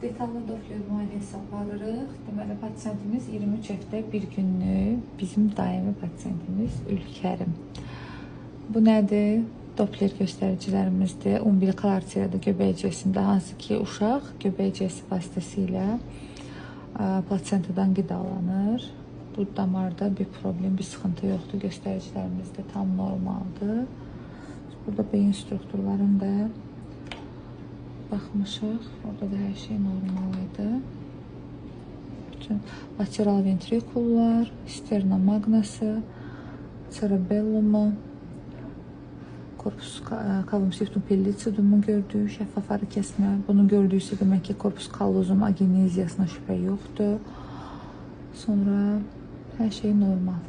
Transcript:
Detallı Doppler müayinəsi aparırıq. Deməli, pasiyentimiz 23 həftə 1 günlük, bizim daimi pasiyentimiz Ülkərim. Bu nədir? Doppler göstəricilərimizdir. 11 klartiyada göbəkcəsində, hansı ki, uşaq göbəkcəsi vasitəsilə plasentadan qidalanır. Bu damarda bir problem, bir sıxıntı yoxdur. Göstəricilərimiz də tam normaldır. Burada beyin strukturlarında baxmışıq. Orada da hər şey normal idi. Bütün lateral ventrikullar, sternamagnası, cerebellumu, korpus callosum septum pallidum gördük, şəffaf arı kəsmə. Bunu gördüksə demək ki, korpus callosum ageneziyasına şübhə yoxdur. Sonra hər şey normal.